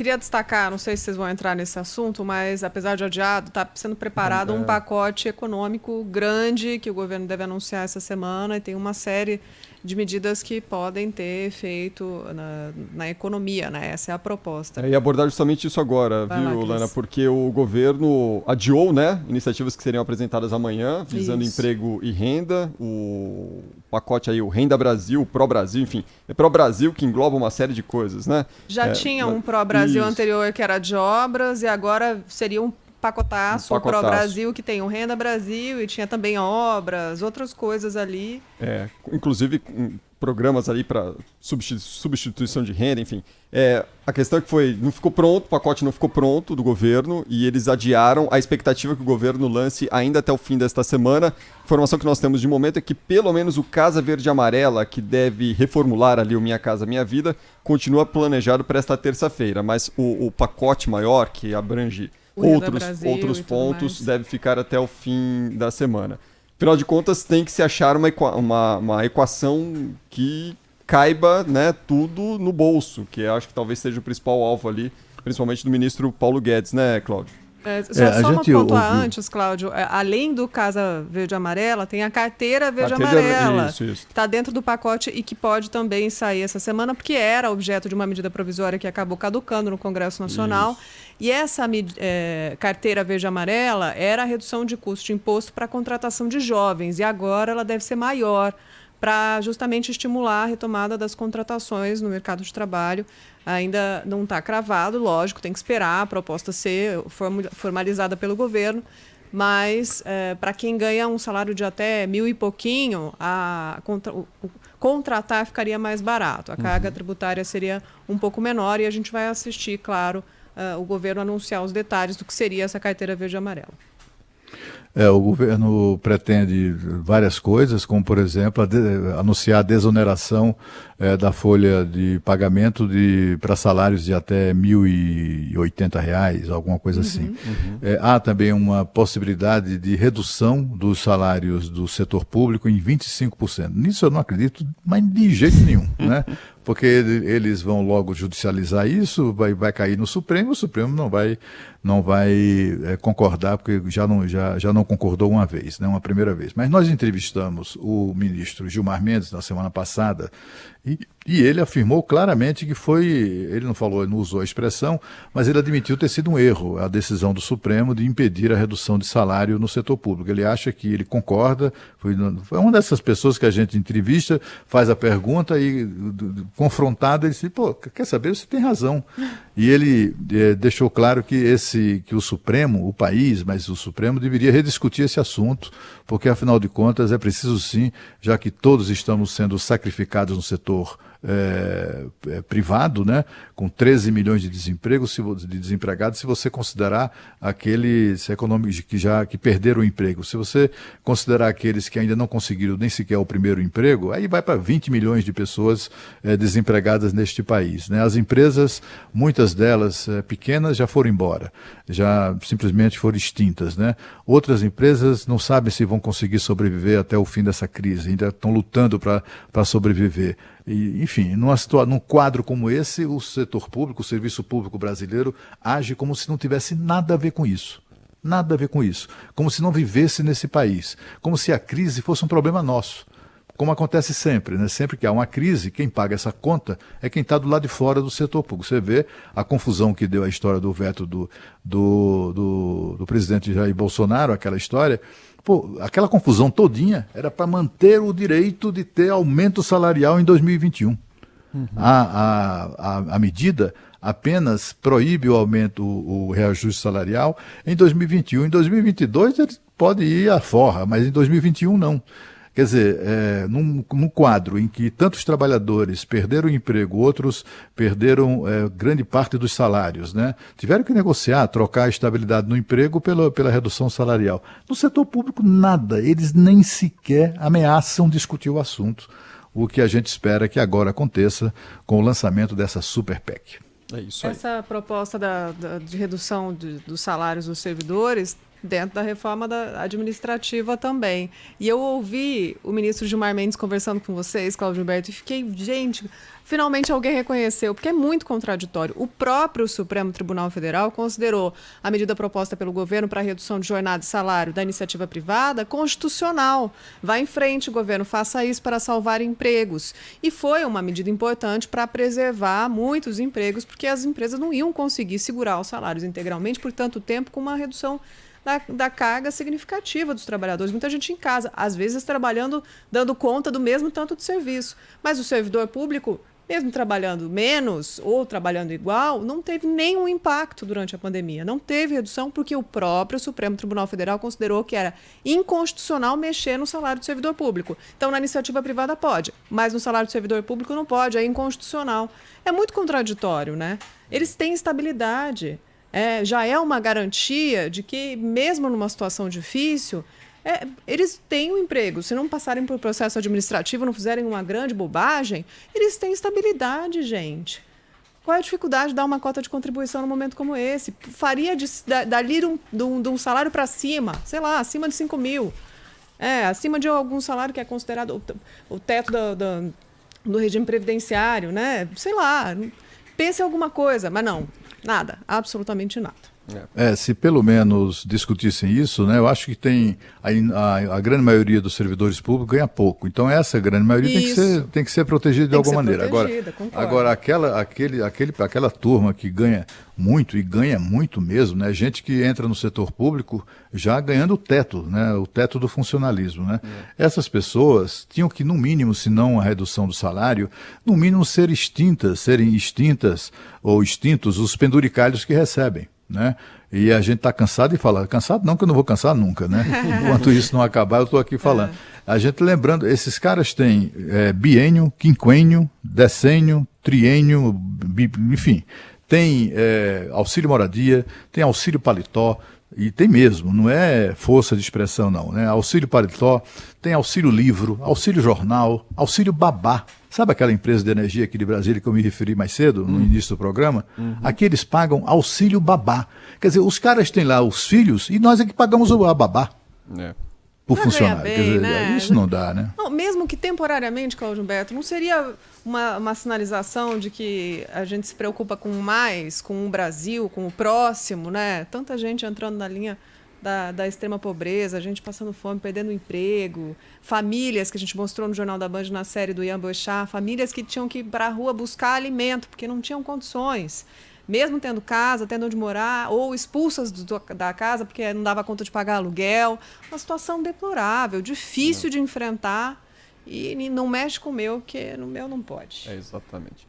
Queria destacar, não sei se vocês vão entrar nesse assunto, mas apesar de adiado, está sendo preparado um pacote econômico grande que o governo deve anunciar essa semana e tem uma série de medidas que podem ter efeito na economia, né? Essa é a proposta. E abordar justamente isso agora, Vai lá, viu, Cris. Lana? Porque o governo adiou, né, iniciativas que seriam apresentadas amanhã, visando Isso. emprego e renda. O pacote aí, o Renda Brasil, o Pro Brasil, enfim, é Pro Brasil que engloba uma série de coisas, né? Já tinha um Pro Brasil anterior que era de obras e agora seria um pacotaço, o Pro Brasil, que tem o Renda Brasil e tinha também obras, outras coisas ali. Inclusive programas ali para substituição de renda, enfim. A questão é que não ficou pronto, o pacote não ficou pronto do governo e eles adiaram a expectativa que o governo lance ainda até o fim desta semana. A informação que nós temos de momento é que pelo menos o Casa Verde e Amarela, que deve reformular ali o Minha Casa Minha Vida, continua planejado para esta terça-feira, mas o pacote maior, que abrange outros pontos, deve ficar até o fim da semana. Afinal de contas, tem que se achar uma equação que caiba, né, tudo no bolso, que eu acho que talvez seja o principal alvo ali, principalmente do ministro Paulo Guedes, né, Cláudio? Só uma pontuar antes, Cláudio, além do Casa Verde e Amarela, tem a Carteira Verde e Amarela, isso. que está dentro do pacote e que pode também sair essa semana, porque era objeto de uma medida provisória que acabou caducando no Congresso Nacional. Isso. E essa Carteira Verde e Amarela era a redução de custo de imposto para a contratação de jovens, e agora ela deve ser maior, para justamente estimular a retomada das contratações no mercado de trabalho. Ainda não está cravado, lógico, tem que esperar a proposta ser formalizada pelo governo, mas para quem ganha um salário de até 1.000 e pouquinho, contratar ficaria mais barato, a carga tributária seria um pouco menor e a gente vai assistir, claro, o governo anunciar os detalhes do que seria essa Carteira Verde e Amarela. O governo pretende várias coisas, como, por exemplo, anunciar a desoneração da folha de pagamento para salários de até R$1.080, alguma coisa assim. Há também uma possibilidade de redução dos salários do setor público em 25%. Nisso eu não acredito, mas de jeito nenhum, né? Porque eles vão logo judicializar isso, vai cair no Supremo, o Supremo não vai concordar, porque já não concordou uma vez, né, uma primeira vez. Mas nós entrevistamos o ministro Gilmar Mendes na semana passada e ele afirmou claramente que ele não usou a expressão, mas ele admitiu ter sido um erro a decisão do Supremo de impedir a redução de salário no setor público. Ele acha que ele concorda, foi uma dessas pessoas que a gente entrevista, faz a pergunta e, confrontado, ele disse, quer saber, você tem razão. E ele deixou claro que o Supremo, o país, mas o Supremo deveria rediscutir esse assunto, porque afinal de contas é preciso sim, já que todos estamos sendo sacrificados no setor privado, né, com 13 milhões de desempregados, se você considerar aqueles econômicos que perderam o emprego, se você considerar aqueles que ainda não conseguiram nem sequer o primeiro emprego, aí vai para 20 milhões de pessoas desempregadas neste país, né? As empresas, muitas delas pequenas, já foram embora, já simplesmente foram extintas, né? Outras empresas não sabem se vão conseguir sobreviver até o fim dessa crise, ainda estão lutando para sobreviver. E, enfim, num quadro como esse, o setor público, o serviço público brasileiro, age como se não tivesse nada a ver com isso. Nada a ver com isso. Como se não vivesse nesse país. Como se a crise fosse um problema nosso. Como acontece sempre, né? Sempre que há uma crise, quem paga essa conta é quem está do lado de fora do setor público. Você vê a confusão que deu a história do veto do presidente Jair Bolsonaro, aquela história. Aquela confusão todinha era para manter o direito de ter aumento salarial em 2021. A medida apenas proíbe o aumento, o reajuste salarial em 2021. Em 2022 ele pode ir à forra, mas em 2021 não. Quer dizer, num quadro em que tantos trabalhadores perderam o emprego, outros perderam grande parte dos salários, né? Tiveram que negociar, trocar a estabilidade no emprego pela redução salarial. No setor público, nada. Eles nem sequer ameaçam discutir o assunto. O que a gente espera que agora aconteça com o lançamento dessa Super PEC. É isso aí. Essa proposta de redução dos salários dos servidores dentro da reforma administrativa também. E eu ouvi o ministro Gilmar Mendes conversando com vocês, Cláudio Humberto, e fiquei, gente, finalmente alguém reconheceu, porque é muito contraditório. O próprio Supremo Tribunal Federal considerou a medida proposta pelo governo para a redução de jornada e salário da iniciativa privada constitucional. Vá em frente, governo, faça isso para salvar empregos. E foi uma medida importante para preservar muitos empregos, porque as empresas não iam conseguir segurar os salários integralmente por tanto tempo com uma redução da carga significativa dos trabalhadores. Muita gente em casa, às vezes trabalhando, dando conta do mesmo tanto de serviço. Mas o servidor público, mesmo trabalhando menos ou trabalhando igual, não teve nenhum impacto durante a pandemia. Não teve redução porque o próprio Supremo Tribunal Federal considerou que era inconstitucional mexer no salário do servidor público. Então, na iniciativa privada pode, mas no salário do servidor público não pode, é inconstitucional. É muito contraditório, né? Eles têm estabilidade. Já é uma garantia de que, mesmo numa situação difícil, eles têm um emprego. Se não passarem por processo administrativo, não fizerem uma grande bobagem, eles têm estabilidade, gente. Qual é a dificuldade de dar uma cota de contribuição num momento como esse? Faria dali de um salário para cima, sei lá, acima de 5 mil. Acima de algum salário que é considerado o teto do regime previdenciário, né? Sei lá, pense em alguma coisa, mas não. Nada, absolutamente nada. Se pelo menos discutissem isso, né, eu acho que tem a grande maioria dos servidores públicos ganha pouco. Então essa grande maioria tem que ser protegida de alguma maneira. Agora aquela turma que ganha muito e ganha muito mesmo, né, gente que entra no setor público já ganhando o teto, né, o teto do funcionalismo, né. Essas pessoas tinham que, no mínimo, se não a redução do salário, no mínimo serem extintas ou extintos os penduricalhos que recebem, né? E a gente está cansado de falar. Cansado não, que eu não vou cansar nunca, né? Enquanto isso não acabar, eu estou aqui falando. A gente lembrando, esses caras têm biênio, quinquênio, decênio, triênio, enfim. Tem auxílio moradia, tem auxílio paletó, e tem mesmo, não é força de expressão não, né? Auxílio paletó, tem auxílio livro, auxílio jornal, auxílio babá. Sabe aquela empresa de energia aqui de Brasília que eu me referi mais cedo, no início do programa? Aqui eles pagam auxílio babá. Quer dizer, os caras têm lá os filhos e nós é que pagamos a babá. Por funcionário. Bem, quer dizer, né? Isso não dá, né? Não, mesmo que temporariamente, Cláudio Humberto, não seria uma sinalização de que a gente se preocupa com o Brasil, com o próximo, né? Tanta gente entrando na linha da extrema pobreza, a gente passando fome, perdendo emprego, famílias que a gente mostrou no Jornal da Band na série do Ian Boechat, famílias que tinham que ir para a rua buscar alimento, porque não tinham condições, mesmo tendo casa, tendo onde morar, ou expulsas da casa porque não dava conta de pagar aluguel. Uma situação deplorável, difícil de enfrentar, e não mexe com o meu, que no meu não pode. Exatamente.